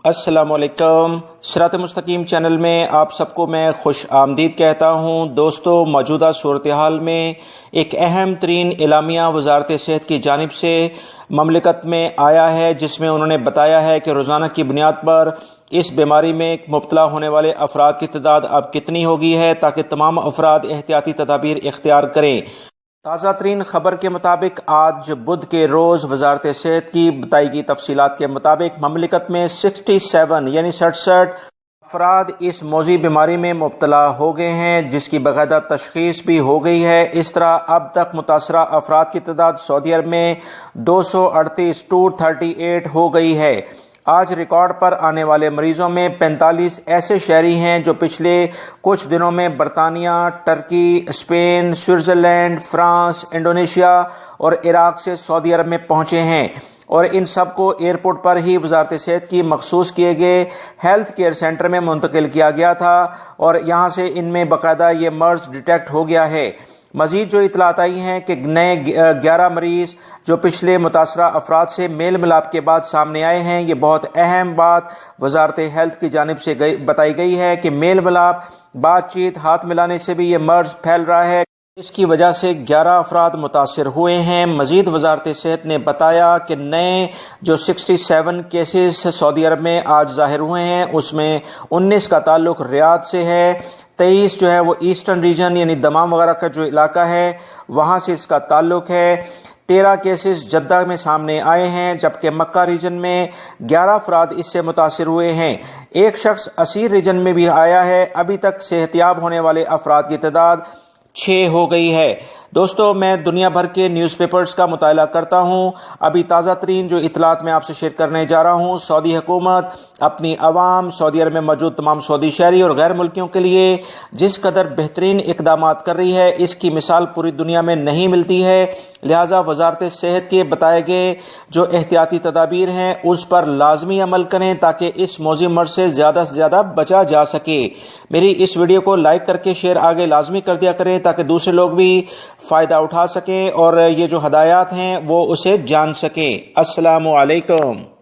السلام علیکم۔ صراط مستقیم چینل میں آپ سب کو میں خوش آمدید کہتا ہوں۔ دوستو، موجودہ صورتحال میں ایک اہم ترین اعلامیہ وزارت صحت کی جانب سے مملکت میں آیا ہے، جس میں انہوں نے بتایا ہے کہ روزانہ کی بنیاد پر اس بیماری میں مبتلا ہونے والے افراد کی تعداد اب کتنی ہوگی ہے، تاکہ تمام افراد احتیاطی تدابیر اختیار کریں۔ تازہ ترین خبر کے مطابق آج بدھ کے روز وزارت صحت کی بتائی گئی تفصیلات کے مطابق مملکت میں 67 افراد اس موذی بیماری میں مبتلا ہو گئے ہیں، جس کی باقاعدہ تشخیص بھی ہو گئی ہے۔ اس طرح اب تک متاثرہ افراد کی تعداد سعودی عرب میں 238 ہو گئی ہے۔ آج ریکارڈ پر آنے والے مریضوں میں 45 ایسے شہری ہیں جو پچھلے کچھ دنوں میں برطانیہ، ترکی، اسپین، سوئٹزرلینڈ، فرانس، انڈونیشیا اور عراق سے سعودی عرب میں پہنچے ہیں، اور ان سب کو ایئرپورٹ پر ہی وزارت صحت کی مخصوص کیے گئے ہیلتھ کیئر سینٹر میں منتقل کیا گیا تھا، اور یہاں سے ان میں باقاعدہ یہ مرض ڈیٹیکٹ ہو گیا ہے۔ مزید جو اطلاعات آئی ہیں کہ نئے 11 مریض جو پچھلے متاثرہ افراد سے میل ملاپ کے بعد سامنے آئے ہیں۔ یہ بہت اہم بات وزارت ہیلتھ کی جانب سے بتائی گئی ہے کہ میل ملاپ، بات چیت، ہاتھ ملانے سے بھی یہ مرض پھیل رہا ہے۔ اس کی وجہ سے 11 افراد متاثر ہوئے ہیں۔ مزید وزارت صحت نے بتایا کہ نئے جو 67 کیسز سعودی عرب میں آج ظاہر ہوئے ہیں، اس میں 19 کا تعلق ریاض سے ہے، 23 جو ہے وہ ایسٹرن ریجن یعنی دمام وغیرہ کا جو علاقہ ہے وہاں سے اس کا تعلق ہے۔ 13 کیسز جدہ میں سامنے آئے ہیں، جبکہ مکہ ریجن میں 11 افراد اس سے متاثر ہوئے ہیں۔ ایک شخص اسیر ریجن میں بھی آیا ہے۔ ابھی تک صحت یاب ہونے والے افراد کی تعداد 6 ہو گئی ہے۔ دوستو، میں دنیا بھر کے نیوز پیپرز کا مطالعہ کرتا ہوں۔ ابھی تازہ ترین جو اطلاعات میں آپ سے شیئر کرنے جا رہا ہوں، سعودی حکومت اپنی عوام، سعودی عرب میں موجود تمام سعودی شہری اور غیر ملکیوں کے لیے جس قدر بہترین اقدامات کر رہی ہے، اس کی مثال پوری دنیا میں نہیں ملتی ہے۔ لہٰذا وزارت صحت کے بتائے گئے جو احتیاطی تدابیر ہیں اس پر لازمی عمل کریں، تاکہ اس موذی مرض سے زیادہ بچا جا سکے۔ میری اس ویڈیو کو لائک کر کے شیئر آگے لازمی کر دیا کریں، تاکہ دوسرے لوگ بھی فائدہ اٹھا سکیں اور یہ جو ہدایات ہیں وہ اسے جان سکیں۔ السلام علیکم۔